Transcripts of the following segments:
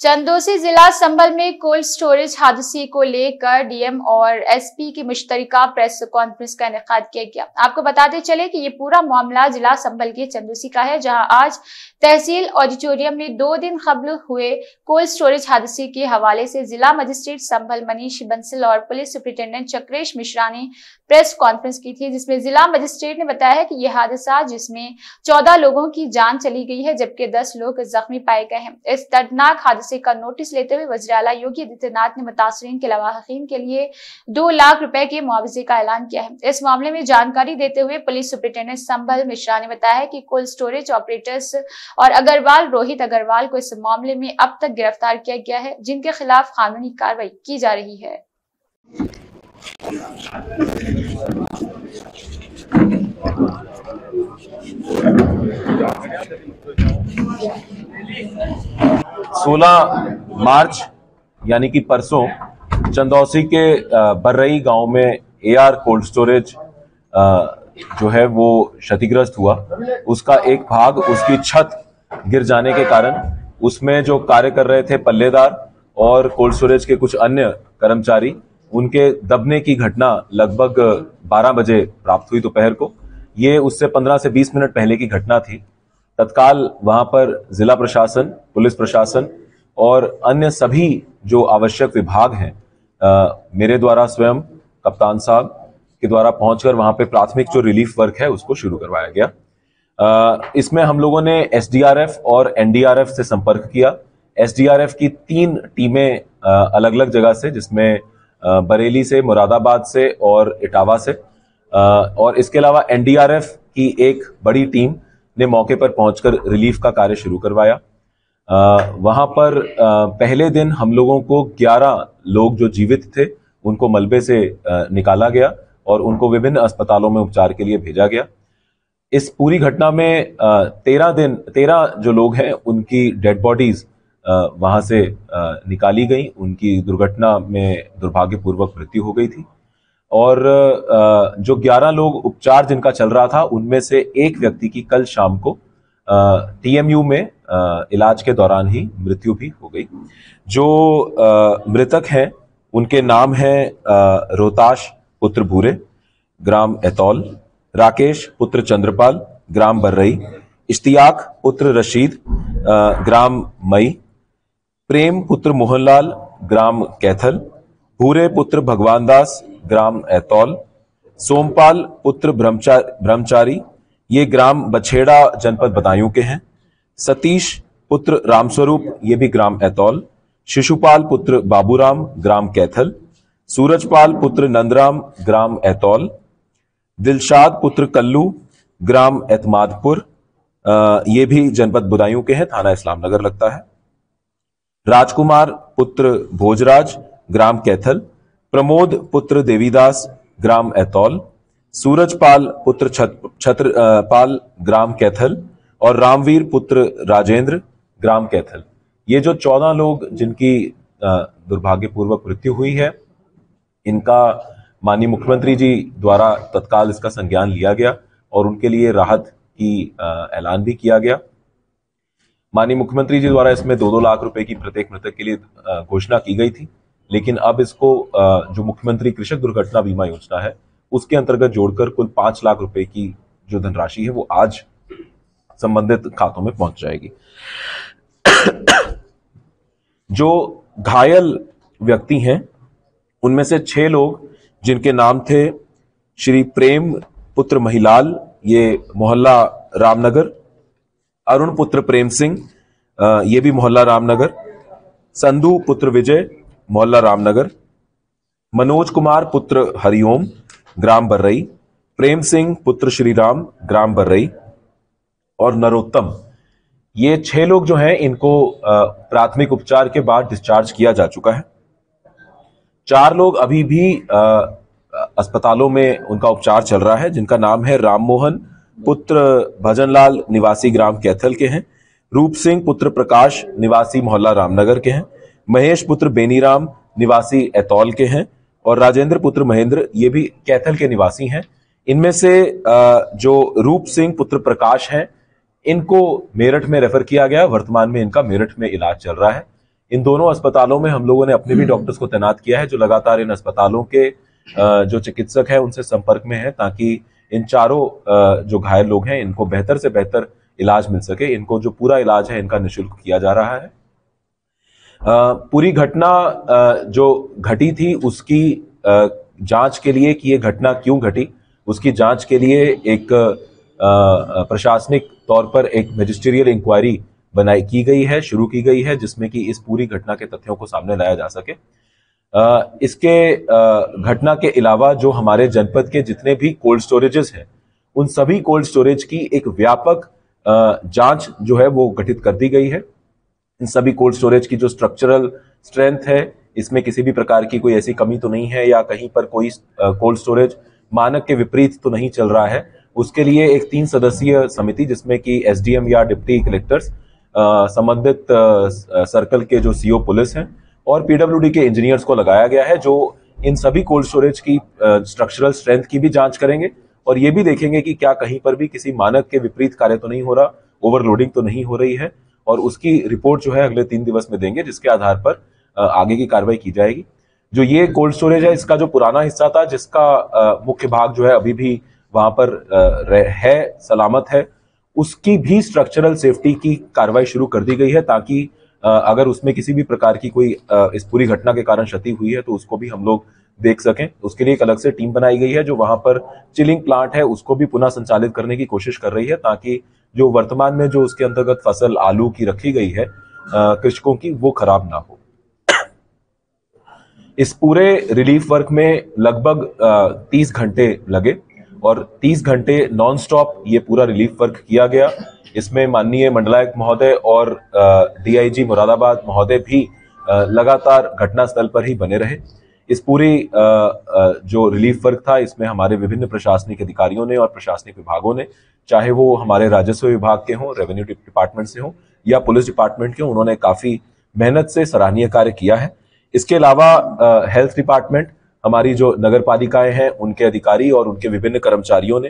चंदौसी जिला संभल में cold storage हादसे को लेकर डीएम और एसपी की मुश्तरका प्रेस कॉन्फ्रेंस का इनेकाद किया गया। आपको बताते चले कि ये पूरा मामला जिला संभल के चंदौसी का है, जहां आज तहसील ऑडिटोरियम में 2 दिन कबल हुए कोल्ड स्टोरेज हादसे के हवाले से जिला मजिस्ट्रेट संभल मनीष बंसल और पुलिस सुपरिटेंडेंट चक्रेश मिश्रा ने प्रेस कॉन्फ्रेंस की थी, जिसमें जिला मजिस्ट्रेट ने बताया है कि यह हादसा जिसमें 14 लोगों की जान चली गई है जबकि 10 लोग जख्मी पाए गए हैं। इस दर्दनाक हादसे का नोटिस लेते हुए वज़ीर आला योगी आदित्यनाथ ने मुतासरीन के लवाहिकीन के लिए 2 लाख रुपए के मुआवजे का ऐलान किया है। इस मामले में जानकारी देते हुए पुलिस सुपरिटेंडेंट संभल मिश्रा ने बताया है कि कोल्ड स्टोरेज ऑपरेटर्स और अग्रवाल रोहित अग्रवाल को इस मामले में अब तक गिरफ्तार किया गया है, जिनके खिलाफ कानूनी कार्रवाई की जा रही है। 16 मार्च यानी कि परसों चंदौसी के बर्रई गांव में एआर कोल्ड स्टोरेज जो है वो क्षतिग्रस्त हुआ। उसका एक भाग, उसकी छत गिर जाने के कारण उसमें जो कार्य कर रहे थे पल्लेदार और कोल्ड स्टोरेज के कुछ अन्य कर्मचारी, उनके दबने की घटना लगभग 12 बजे प्राप्त हुई दोपहर को। ये उससे 15 से 20 मिनट पहले की घटना थी। तत्काल वहां पर जिला प्रशासन, पुलिस प्रशासन और अन्य सभी जो आवश्यक विभाग हैं, मेरे द्वारा स्वयं कप्तान साहब के द्वारा पहुंचकर वहां पे प्राथमिक जो रिलीफ वर्क है उसको शुरू करवाया गया। इसमें हम लोगों ने एसडीआरएफ और एनडीआरएफ से संपर्क किया। एसडीआरएफ की 3 टीमें अलग अलग जगह से, जिसमें बरेली से, मुरादाबाद से और इटावा से, और इसके अलावा एनडीआरएफ की एक बड़ी टीम ने मौके पर पहुंचकर रिलीफ का कार्य शुरू करवाया। वहां पर पहले दिन हम लोगों को 11 लोग जो जीवित थे उनको मलबे से निकाला गया और उनको विभिन्न अस्पतालों में उपचार के लिए भेजा गया। इस पूरी घटना में 13 जो लोग हैं उनकी डेड बॉडीज वहां से निकाली गई। उनकी दुर्घटना में दुर्भाग्यपूर्वक मृत्यु हो गई थी और जो 11 लोग उपचार जिनका चल रहा था उनमें से एक व्यक्ति की कल शाम को टीएमयू में इलाज के दौरान ही मृत्यु भी हो गई। जो मृतक हैं उनके नाम हैं रोहताश पुत्र भूरे, ग्राम एतौल, राकेश पुत्र चंद्रपाल, ग्राम बर्रई, इश्तियाक पुत्र रशीद, ग्राम मई, प्रेम पुत्र मोहनलाल, ग्राम कैथल, भूरे पुत्र भगवान दास, ग्राम एतौल, सोमपाल पुत्र ब्रह्मचारी, ये ग्राम बछेड़ा जनपद बदायूं के हैं, सतीश पुत्र रामस्वरूप, ये भी ग्राम एतौल, शिशुपाल पुत्र बाबूराम, ग्राम कैथल, सूरजपाल पुत्र नंदराम, ग्राम एतौल, दिलशाद पुत्र कल्लू, ग्राम एतमादपुर, ये भी जनपद बदायूं के हैं, थाना इस्लाम नगर लगता है, राजकुमार पुत्र भोजराज, ग्राम कैथल, प्रमोद पुत्र देवीदास, ग्राम एतौल, सूरजपाल पुत्र छत्रपाल, ग्राम कैथल और रामवीर पुत्र राजेंद्र, ग्राम कैथल। ये जो 14 लोग जिनकी दुर्भाग्यपूर्वक मृत्यु हुई है, इनका माननीय मुख्यमंत्री जी द्वारा तत्काल इसका संज्ञान लिया गया और उनके लिए राहत की ऐलान भी किया गया। माननीय मुख्यमंत्री जी द्वारा इसमें 2-2 लाख रुपए की प्रत्येक मृतक के लिए घोषणा की गई थी, लेकिन अब इसको जो मुख्यमंत्री कृषक दुर्घटना बीमा योजना है उसके अंतर्गत जोड़कर कुल 5 लाख रुपए की जो धनराशि है वो आज संबंधित खातों में पहुंच जाएगी। जो घायल व्यक्ति हैं उनमें से 6 लोग जिनके नाम थे श्री प्रेम पुत्र महिलाल, ये मोहल्ला रामनगर, अरुण पुत्र प्रेम सिंह, ये भी मोहल्ला रामनगर, संधू पुत्र विजय, मोहल्ला रामनगर, मनोज कुमार पुत्र हरिओम, ग्राम बर्रई, प्रेम सिंह पुत्र श्रीराम, ग्राम बर्रई और नरोत्तम, ये 6 लोग जो हैं इनको प्राथमिक उपचार के बाद डिस्चार्ज किया जा चुका है। 4 लोग अभी भी अस्पतालों में उनका उपचार चल रहा है, जिनका नाम है राममोहन पुत्र भजनलाल, निवासी ग्राम कैथल के हैं, रूप सिंह पुत्र प्रकाश, निवासी मोहल्ला रामनगर के हैं, महेश पुत्र बेनीराम, निवासी एतौल के हैं और राजेंद्र पुत्र महेंद्र, ये भी कैथल के निवासी हैं। इनमें से जो रूप सिंह पुत्र प्रकाश हैं, इनको मेरठ में रेफर किया गया। वर्तमान में इनका मेरठ में इलाज चल रहा है। इन दोनों अस्पतालों में हम लोगों ने अपने भी डॉक्टर्स को तैनात किया है, जो लगातार इन अस्पतालों के जो चिकित्सक हैं उनसे संपर्क में है, ताकि इन चारों जो घायल लोग हैं इनको बेहतर से बेहतर इलाज मिल सके। इनको जो पूरा इलाज है इनका निःशुल्क किया जा रहा है। पूरी घटना जो घटी थी उसकी जांच के लिए कि ये घटना क्यों घटी, उसकी जांच के लिए एक प्रशासनिक तौर पर एक मैजिस्ट्रियल इंक्वायरी की गई है, शुरू की गई है, जिसमें कि इस पूरी घटना के तथ्यों को सामने लाया जा सके। इसके घटना के अलावा जो हमारे जनपद के जितने भी कोल्ड स्टोरेजेस हैं उन सभी कोल्ड स्टोरेज की एक व्यापक जांच जो है वो गठित कर दी गई है। इन सभी कोल्ड स्टोरेज की जो स्ट्रक्चरल स्ट्रेंथ है, इसमें किसी भी प्रकार की कोई ऐसी कमी तो नहीं है या कहीं पर कोई कोल्ड स्टोरेज मानक के विपरीत तो नहीं चल रहा है। उसके लिए एक 3 सदस्यीय समिति, जिसमें कि एसडीएम या डिप्टी कलेक्टर्स, संबंधित सर्कल के जो सीओ पुलिस हैं और पीडब्ल्यूडी के इंजीनियर्स को लगाया गया है, जो इन सभी कोल्ड स्टोरेज की स्ट्रक्चरल स्ट्रेंथ की भी जांच करेंगे और ये भी देखेंगे कि क्या कहीं पर भी किसी मानक के विपरीत कार्य तो नहीं हो रहा, ओवरलोडिंग तो नहीं हो रही है, और उसकी रिपोर्ट जो है अगले 3 दिवस में देंगे, जिसके आधार पर आगे की कार्रवाई की जाएगी। जो ये कोल्ड स्टोरेज है इसका जो पुराना हिस्सा था, जिसका मुख्य भाग जो है अभी भी वहां पर है, सलामत है, उसकी भी स्ट्रक्चरल सेफ्टी की कार्रवाई शुरू कर दी गई है, ताकि अगर उसमें किसी भी प्रकार की कोई इस पूरी घटना के कारण क्षति हुई है तो उसको भी हम लोग देख सकें। उसके लिए एक अलग से टीम बनाई गई है जो वहां पर चिलिंग प्लांट है उसको भी पुनः संचालित करने की कोशिश कर रही है, ताकि जो वर्तमान में जो उसके अंतर्गत फसल आलू की रखी गई है कृषकों की, वो खराब ना हो। इस पूरे रिलीफ वर्क में लगभग 30 घंटे लगे और 30 घंटे नॉन स्टॉप ये पूरा रिलीफ वर्क किया गया। इसमें माननीय मंडलायुक्त महोदय और डीआईजी मुरादाबाद महोदय भी लगातार घटनास्थल पर ही बने रहे। इस पूरी जो रिलीफ वर्क था इसमें हमारे विभिन्न प्रशासनिक अधिकारियों ने और प्रशासनिक विभागों ने, चाहे वो हमारे राजस्व विभाग के हों, रेवेन्यू डिपार्टमेंट से हों या पुलिस डिपार्टमेंट के हों, उन्होंने काफी मेहनत से सराहनीय कार्य किया है। इसके अलावा हेल्थ डिपार्टमेंट, हमारी जो नगर पालिकाएं हैं उनके अधिकारी और उनके विभिन्न कर्मचारियों ने,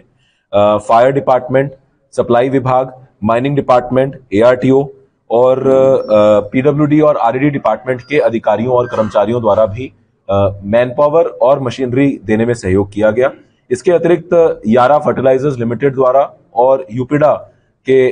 फायर डिपार्टमेंट, सप्लाई विभाग, माइनिंग डिपार्टमेंट, एआरटीओ और पीडब्ल्यूडी और आरईडी डिपार्टमेंट के अधिकारियों और कर्मचारियों द्वारा भी मैन पावर और मशीनरी देने में सहयोग किया गया। इसके अतिरिक्त यारा फर्टिलाइजर्स लिमिटेड द्वारा और यूपीडा के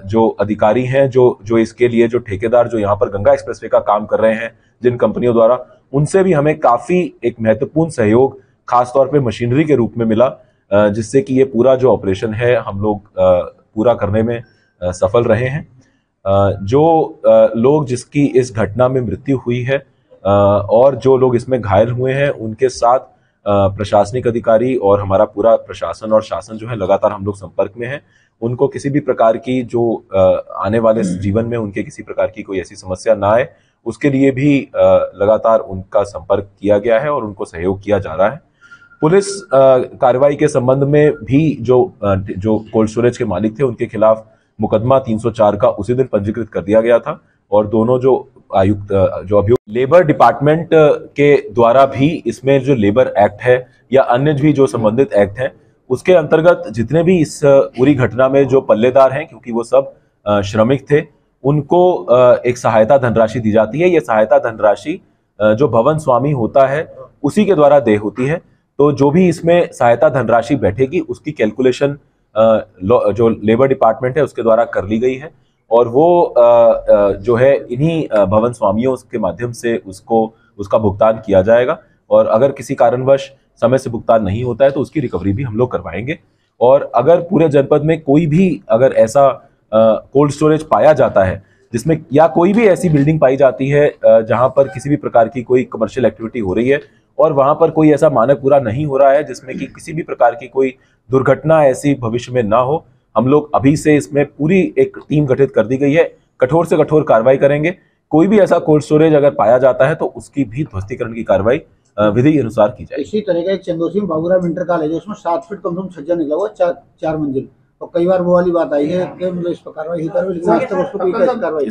जो अधिकारी हैं, जो इसके लिए जो ठेकेदार जो यहाँ पर गंगा एक्सप्रेसवे का काम कर रहे हैं जिन कंपनियों द्वारा, उनसे भी हमें काफी एक महत्वपूर्ण सहयोग खासतौर पे मशीनरी के रूप में मिला, जिससे कि ये पूरा जो ऑपरेशन है हम लोग पूरा करने में सफल रहे हैं। जो लोग जिसकी इस घटना में मृत्यु हुई है और जो लोग इसमें घायल हुए हैं, उनके साथ प्रशासनिक अधिकारी और हमारा पूरा प्रशासन और शासन जो है लगातार हम लोग संपर्क में है। उनको किसी भी प्रकार की जो आने वाले जीवन में उनके किसी प्रकार की कोई ऐसी समस्या ना आए, उसके लिए भी लगातार उनका संपर्क किया गया है और उनको सहयोग किया जा रहा है। पुलिस कार्रवाई के संबंध में भी जो कोल्ड स्टोरेज के मालिक थे उनके खिलाफ मुकदमा 304 का उसी दिन पंजीकृत कर दिया गया था और दोनों जो आयुक्त जो अभियुक्त लेबर डिपार्टमेंट के द्वारा भी इसमें जो लेबर एक्ट है या अन्य भी जो संबंधित एक्ट हैं उसके अंतर्गत जितने भी इस पूरी घटना में जो पल्लेदार हैं, क्योंकि वो सब श्रमिक थे, उनको एक सहायता धनराशि दी जाती है। ये सहायता धनराशि जो भवन स्वामी होता है उसी के द्वारा देय होती है। तो जो भी इसमें सहायता धनराशि बैठेगी उसकी कैलकुलेशन जो लेबर डिपार्टमेंट है उसके द्वारा कर ली गई है और वो जो है इन्हीं भवन स्वामियों के माध्यम से उसका भुगतान किया जाएगा और अगर किसी कारणवश समय से भुगतान नहीं होता है तो उसकी रिकवरी भी हम लोग करवाएंगे। और अगर पूरे जनपद में कोई भी अगर ऐसा कोल्ड स्टोरेज पाया जाता है जिसमें या कोई भी ऐसी बिल्डिंग पाई जाती है जहां पर किसी भी प्रकार की कोई कमर्शियल एक्टिविटी हो रही है और वहां पर कोई ऐसा मानक पूरा नहीं हो रहा है जिसमें कि किसी भी प्रकार की कोई दुर्घटना ऐसी भविष्य में ना हो, हम लोग अभी से इसमें पूरी एक टीम गठित कर दी गई है। कठोर से कठोर कार्रवाई करेंगे। कोई भी ऐसा कोल्ड स्टोरेज अगर पाया जाता है तो उसकी भी ध्वस्तीकरण की कार्रवाई विधि के अनुसार की जाए। इसी तरह का एक चंदोसी में बाबूराम इंटर कॉलेज है, उसमें 7 फीट कम से कम छज्जा निकला हुआ, 4 मंजिल, और कई बार वो वाली बात आई है कि मतलब इस पर कार्रवाई ही कर, लेकिन आज तक उस पर कोई कार्रवाई